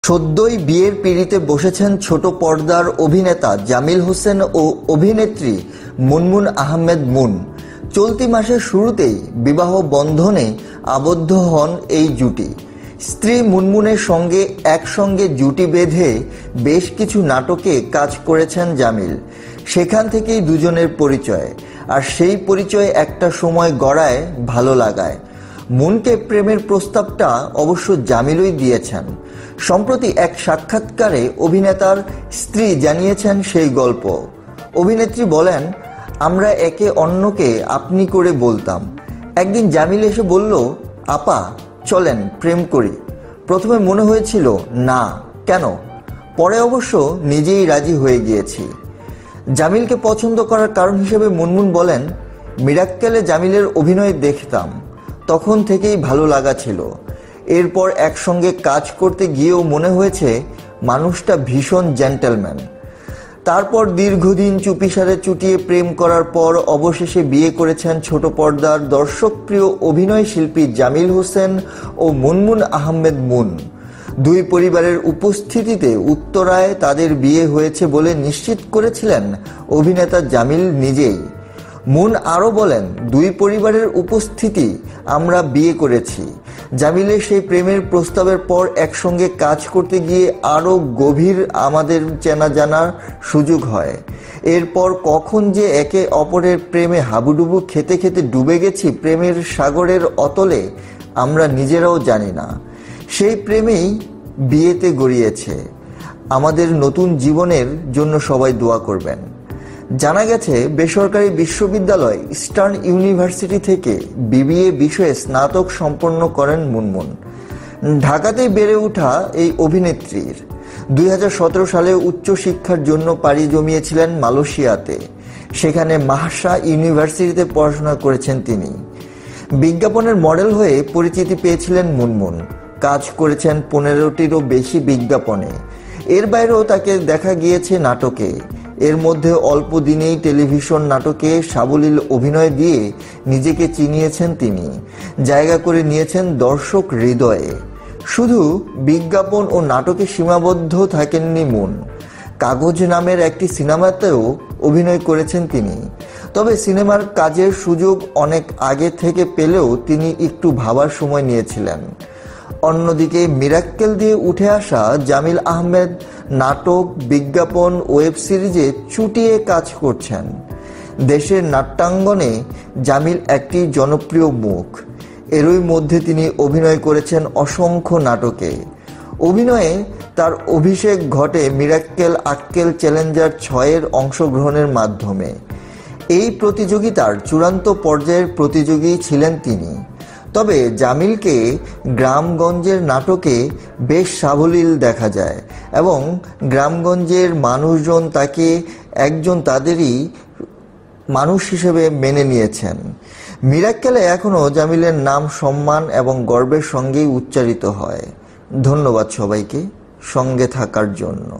সদ্যই বিয়ের পিঁড়িতে বসেছেন ছোট পর্দার অভিনেতা জামিল হোসেন ও অভিনেত্রী মুনমুন আহমেদ মুন। চলতি মাসের শুরুতেই বিবাহ বন্ধনে আবদ্ধ হন এই জুটি। স্ত্রী মুনমুনের সঙ্গে একসঙ্গে জুটি বেঁধে বেশ কিছু নাটকে কাজ করেছেন জামিল। সেখান থেকেই দুজনের পরিচয়, আর সেই পরিচয় একটা সময় গড়ায় ভালো লাগায়। মুনকে প্রেমের প্রস্তাবটা অবশ্য জামিলই দিয়েছেন। সম্প্রতি এক সাক্ষাৎকারে অভিনেতার স্ত্রী জানিয়েছেন সেই গল্প। অভিনেত্রী বলেন, আমরা একে অন্যকে আপনি করে বলতাম। একদিন জামিল এসে বলল, আপা চলেন প্রেম করি। প্রথমে মনে হয়েছিল না, কেন, পরে অবশ্য নিজেই রাজি হয়ে গিয়েছি। জামিলকে পছন্দ করার কারণ হিসেবে মুনমুন বলেন, মিরাক্কেলে জামিলের অভিনয় দেখতাম, তখন থেকেই ভালো লাগা ছিল। এরপর একসঙ্গে কাজ করতে গিয়েও মনে হয়েছে মানুষটা ভীষণ জেন্টলম্যান। তারপর দীর্ঘদিন চুপিসারে চুটিয়ে প্রেম করার পর অবশেষে বিয়ে করেছেন ছোট পর্দার দর্শকপ্রিয় অভিনয় শিল্পী জামিল হোসেন ও মুনমুন আহমেদ মুন। দুই পরিবারের উপস্থিতিতে উত্তরায় তাদের বিয়ে হয়েছে বলে নিশ্চিত করেছিলেন অভিনেতা জামিল নিজেই। মুন আরও বলেন, দুই পরিবারের উপস্থিতি আমরা বিয়ে করেছি। জামিলের সেই প্রেমের প্রস্তাবের পর একসঙ্গে কাজ করতে গিয়ে আরও গভীর আমাদের চেনা জানার সুযোগ হয়। এরপর কখন যে একে অপরের প্রেমে হাবুডুবু খেতে খেতে ডুবে গেছি প্রেমের সাগরের অতলে, আমরা নিজেরাও জানি না। সেই প্রেমেই বিয়েতে গড়িয়েছে। আমাদের নতুন জীবনের জন্য সবাই দোয়া করবেন। জানা গেছে, বেসরকারি বিশ্ববিদ্যালয় ইস্টার্ন ইউনিভার্সিটি থেকে বিবিএ বিষয়ে স্নাতক সম্পন্ন করেন মুনমুন। ঢাকাতেই বেড়ে ওঠা এই অভিনেত্রীর 2017 সালে উচ্চশিক্ষার জন্য পাড়ি জমিয়েছিলেন মালয়েশিয়াতে। সেখানে মাহসা ইউনিভার্সিটিতে পড়াশোনা করেছেন তিনি। বিজ্ঞাপনের মডেল হয়ে পরিচিতি পেয়েছিলেন মুনমুন। কাজ করেছেন 15টিরও বেশি বিজ্ঞাপনে। এর বাইরেও তাকে দেখা গিয়েছে নাটকে। এর মধ্যে অল্প দিনেই টেলিভিশন নাটকে সাবলীল অভিনয় দিয়ে নিজেকে চিনিয়েছেন তিনি, জায়গা করে নিয়েছেন দর্শক হৃদয়ে। শুধু বিজ্ঞাপন ও নাটকে সীমাবদ্ধ থাকেননি মুন। কাগজ নামের একটি সিনেমাতেও অভিনয় করেছেন তিনি। তবে সিনেমার কাজের সুযোগ অনেক আগে থেকে পেলেও তিনি একটু ভাবার সময় নিয়েছিলেন। অন্যদিকে মিরাক্কেল দিয়ে উঠে আসা জামিল আহমেদ নাটক, বিজ্ঞাপন, ওয়েব সিরিজে চুটিয়ে কাজ করছেন। দেশের নাট্যাঙ্গনে জামিল একটি জনপ্রিয় মুখ। এরই মধ্যে তিনি অভিনয় করেছেন অসংখ্য নাটকে। অভিনয়ে তার অভিষেক ঘটে মিরাক্কেল আক্কেল চ্যালেঞ্জার 6-এর অংশগ্রহণের মাধ্যমে। এই প্রতিযোগিতার চূড়ান্ত পর্যায়ের প্রতিযোগী ছিলেন তিনি। তবে জামিলকে গ্রামগঞ্জের নাটকে বেশ সাবলীল দেখা যায় এবং গ্রামগঞ্জের মানুষজন তাকে একজন তাদেরই মানুষ হিসেবে মেনে নিয়েছেন। মিরাক্কেলে এখনও জামিলের নাম সম্মান এবং গর্বের সঙ্গেই উচ্চারিত হয়। ধন্যবাদ সবাইকে সঙ্গে থাকার জন্য।